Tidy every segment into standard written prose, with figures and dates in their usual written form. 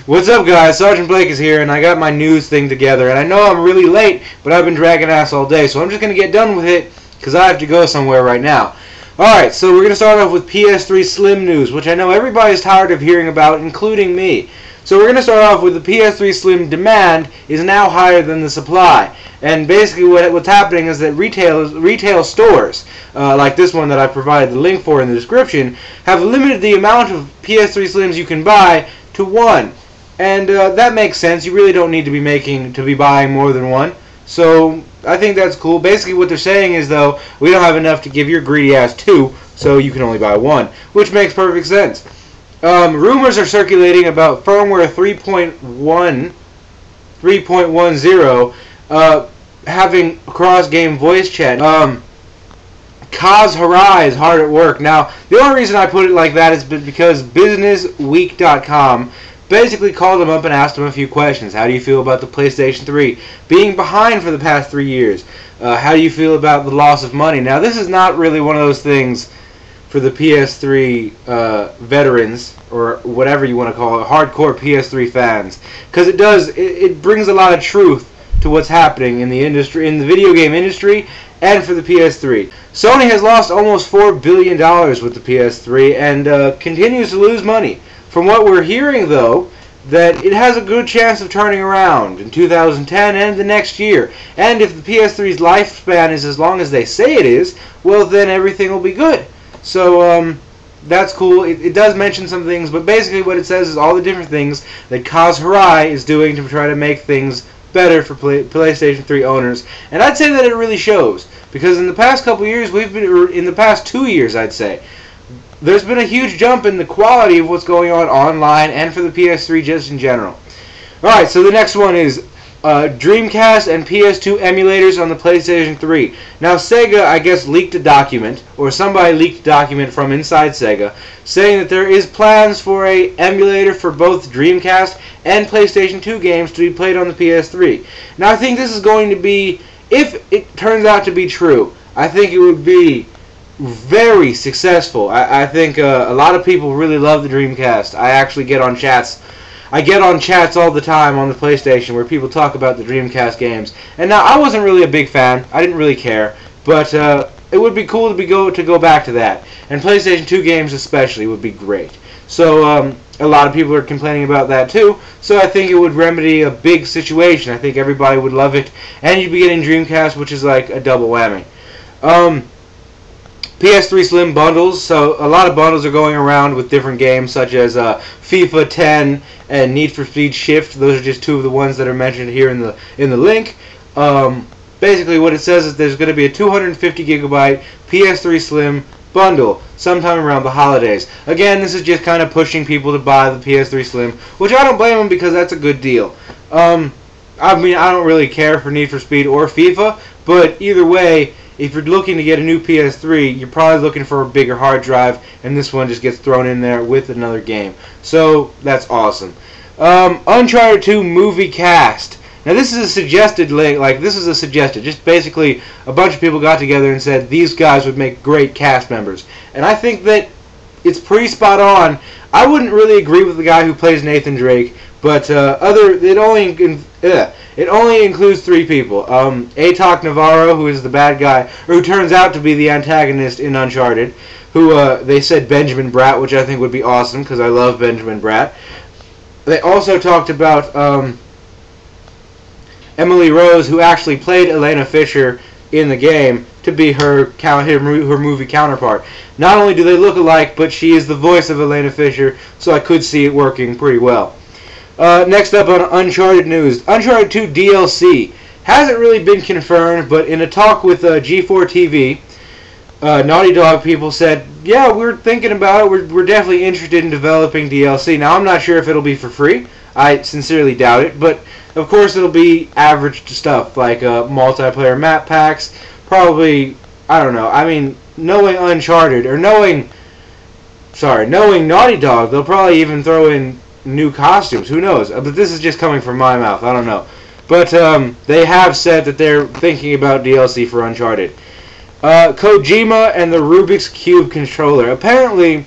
What's up, guys? Sergeant Blake is here, and I got my news thing together. And I know I'm really late, but I've been dragging ass all day, so I'm just going to get done with it because I have to go somewhere right now. Alright, so we're going to start off with PS3 Slim news, which I know everybody's tired of hearing about, including me. So we're going to start off with the PS3 Slim demand is now higher than the supply. And basically what's happening is that retail stores, like this one that I provided the link for in the description, have limited the amount of PS3 Slims you can buy to one. And that makes sense. You really don't need to be buying more than one. So I think that's cool. Basically what they're saying is, though, we don't have enough to give your greedy ass two, so you can only buy one, which makes perfect sense. Rumors are circulating about firmware 3.10 having cross-game voice chat. Hirai is hard at work. Now, the only reason I put it like that is because BusinessWeek.com basically called him up and asked him a few questions. How do you feel about the PlayStation 3 being behind for the past 3 years? How do you feel about the loss of money? Now, this is not really one of those things for the PS3 veterans, or whatever you want to call it, hardcore PS3 fans, because it brings a lot of truth to what's happening in the industry, in the video game industry, and for the PS3. Sony has lost almost $4 billion with the PS3 and continues to lose money. From what we're hearing, though, that it has a good chance of turning around in 2010 and the next year. And if the PS3's lifespan is as long as they say it is, well, then everything will be good. So, that's cool. It does mention some things, but basically what it says is all the different things that Hirai is doing to try to make things better for PlayStation 3 owners. And I'd say that it really shows, because in the past couple years, in the past 2 years, I'd say, there's been a huge jump in the quality of what's going on online and for the PS3 just in general. Alright, so the next one is Dreamcast and PS2 emulators on the PlayStation 3. Now, Sega, I guess, leaked a document, or somebody leaked a document from inside Sega, saying that there is plans for a emulator for both Dreamcast and PlayStation 2 games to be played on the PS3. Now, I think this is going to be, if it turns out to be true, I think it would be very successful. I think a lot of people really love the Dreamcast. I actually get on chats. I get on chats all the time on the PlayStation where people talk about the Dreamcast games. And now, I wasn't really a big fan. I didn't really care. But it would be cool to go back to that. And PlayStation 2 games especially would be great. So a lot of people are complaining about that too. So I think it would remedy a big situation. I think everybody would love it. And you'd be getting Dreamcast, which is like a double whammy. PS3 Slim bundles, so a lot of bundles are going around with different games such as FIFA 10 and Need for Speed Shift. Those are just two of the ones that are mentioned here in the link. Basically what it says is there's going to be a 250 gigabyte PS3 Slim bundle sometime around the holidays. Again, this is just kind of pushing people to buy the PS3 Slim, which I don't blame them because that's a good deal. I mean, I don't really care for Need for Speed or FIFA, but either way, if you're looking to get a new PS3, you're probably looking for a bigger hard drive, and this one just gets thrown in there with another game. So, that's awesome. Uncharted 2 movie cast. Now, this is a suggested link, just basically a bunch of people got together and said these guys would make great cast members. And I think that it's pretty spot on. I wouldn't really agree with the guy who plays Nathan Drake, but it only includes 3 people. Atok Navarro, who is the bad guy, or who turns out to be the antagonist in Uncharted, who they said Benjamin Bratt, which I think would be awesome because I love Benjamin Bratt. They also talked about Emily Rose, who actually played Elena Fisher in the game, to be her movie counterpart. Not only do they look alike, but she is the voice of Elena Fisher, so I could see it working pretty well. Next up on Uncharted news, Uncharted 2 DLC hasn't really been confirmed, but in a talk with G4 TV, Naughty Dog people said, yeah, we're thinking about it, we're definitely interested in developing DLC. Now, I'm not sure if it'll be for free, I sincerely doubt it, but of course it'll be average stuff, like multiplayer map packs, probably, I don't know, I mean, knowing Uncharted, or knowing Naughty Dog, they'll probably even throw in new costumes, who knows, but this is just coming from my mouth, I don't know. But they have said that they're thinking about DLC for Uncharted. Kojima and the Rubik's Cube controller. Apparently,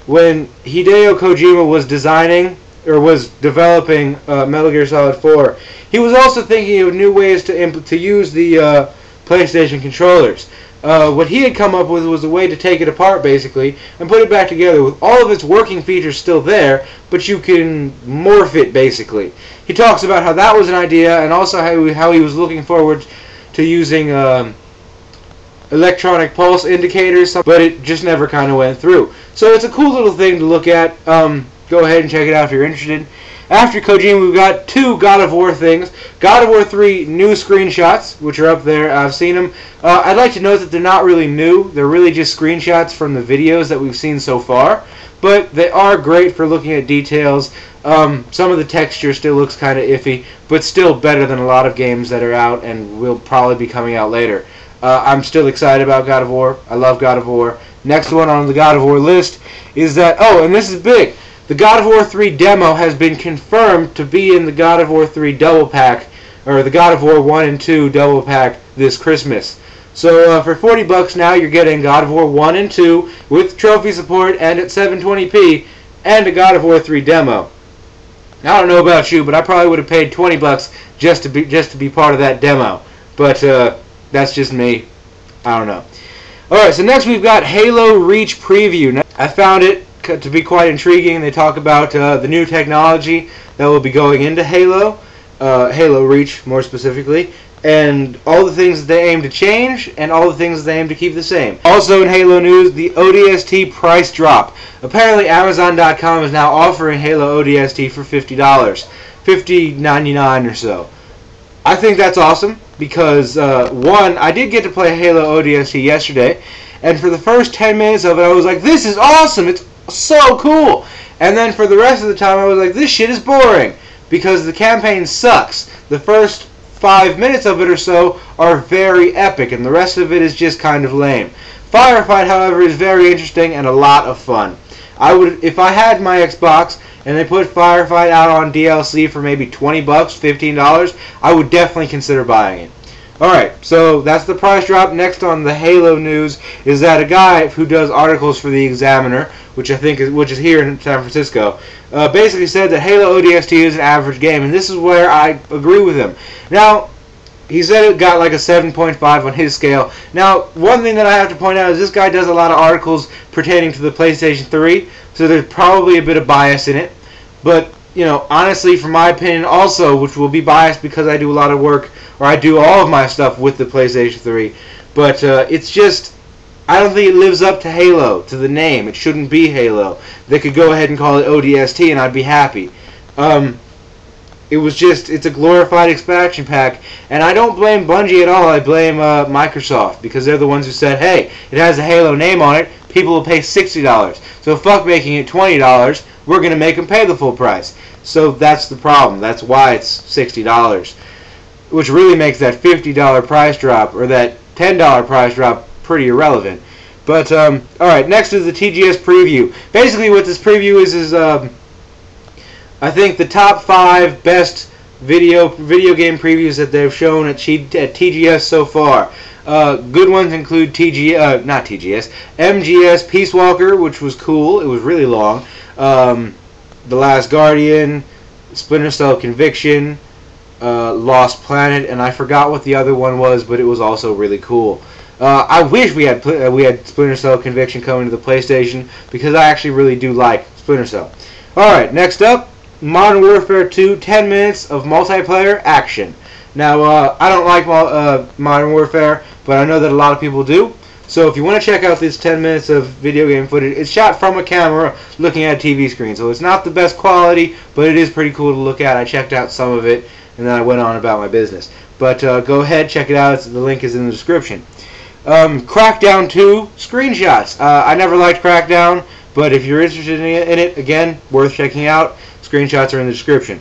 when Hideo Kojima was designing or was developing Metal Gear Solid 4, he was also thinking of new ways to use the PlayStation controllers. What he had come up with was a way to take it apart, basically, and put it back together with all of its working features still there, but you can morph it, basically. He talks about how that was an idea, and also how he was looking forward to using electronic pulse indicators, but it just never kind of went through. So it's a cool little thing to look at. Go ahead and check it out if you're interested. After Kojima, we've got 2 God of War things. God of War 3 new screenshots, which are up there. I've seen them. I'd like to note that they're not really new. They're really just screenshots from the videos that we've seen so far. But they are great for looking at details. Some of the texture still looks kind of iffy, but still better than a lot of games that are out and will probably be coming out later. I'm still excited about God of War. I love God of War. Next one on the God of War list is that, oh, and this is big, the God of War 3 demo has been confirmed to be in the God of War 3 double pack, or the God of War 1 and 2 double pack this Christmas. So for $40 now, you're getting God of War 1 and 2 with trophy support and at 720p, and a God of War 3 demo. Now, I don't know about you, but I probably would have paid $20 just to be part of that demo. But that's just me. I don't know. Alright, so next we've got Halo Reach Preview. I found it to be quite intriguing. They talk about the new technology that will be going into Halo, Halo Reach more specifically, and all the things that they aim to change and all the things that they aim to keep the same. Also in Halo news, the ODST price drop. Apparently Amazon.com is now offering Halo ODST for $50, $50.99 or so. I think that's awesome because, one, I did get to play Halo ODST yesterday, and for the first 10 minutes of it I was like, this is awesome, it's so cool. And then for the rest of the time I was like, this shit is boring because the campaign sucks. The first 5 minutes of it or so are very epic, and the rest of it is just kind of lame. Firefight, however, is very interesting and a lot of fun. I would, if I had my Xbox and they put Firefight out on DLC for maybe $20, $15, I would definitely consider buying it. Alright, so that's the price drop. Next on the Halo news is that a guy who does articles for the Examiner, which is here in San Francisco, basically said that Halo ODST is an average game, and this is where I agree with him. Now, he said it got like a 7.5 on his scale. Now, one thing that I have to point out is this guy does a lot of articles pertaining to the PlayStation 3, so there's probably a bit of bias in it. But, you know, honestly, from my opinion also, which will be biased because I do a lot of work, or I do all of my stuff with the PlayStation 3, but it's just, I don't think it lives up to Halo, to the name. It shouldn't be Halo. They could go ahead and call it ODST and I'd be happy. It's a glorified expansion pack, and I don't blame Bungie at all. I blame Microsoft, because they're the ones who said, hey, it has a Halo name on it, people will pay $60. So fuck making it $20, we're going to make them pay the full price. So that's the problem. That's why it's $60, which really makes that $50 price drop, or that $10 price drop, pretty irrelevant. But, alright, next is the TGS preview. Basically what this preview is I think the top 5 best video game previews that they've shown at TGS so far. Good ones include MGS Peace Walker, which was cool. It was really long. The Last Guardian, Splinter Cell Conviction, Lost Planet, and I forgot what the other one was, but it was also really cool. I wish we had Splinter Cell Conviction coming to the PlayStation, because I actually really do like Splinter Cell. Alright, next up, Modern Warfare 2, 10 minutes of multiplayer action. Now, I don't like Modern Warfare, but I know that a lot of people do. So if you want to check out this 10 minutes of video game footage, it's shot from a camera looking at a TV screen. So it's not the best quality, but it is pretty cool to look at. I checked out some of it, and then I went on about my business. But go ahead, check it out. The link is in the description. Crackdown 2 screenshots. I never liked Crackdown, but if you're interested in it, again, worth checking out. Screenshots are in the description.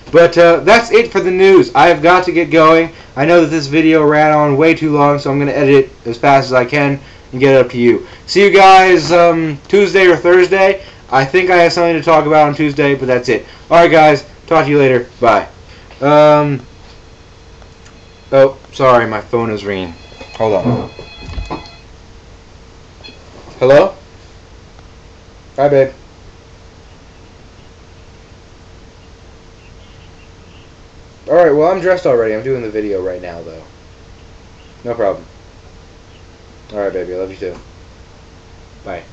But that's it for the news. I have got to get going. I know that this video ran on way too long, so I'm going to edit it as fast as I can and get it up to you. See you guys Tuesday or Thursday. I think I have something to talk about on Tuesday, but that's it. Alright guys, talk to you later. Bye. Oh, sorry, my phone is ringing. Hold on. Hello? Hi, babe. Alright, well, I'm dressed already. I'm doing the video right now, though. No problem. Alright, baby. I love you too. Bye.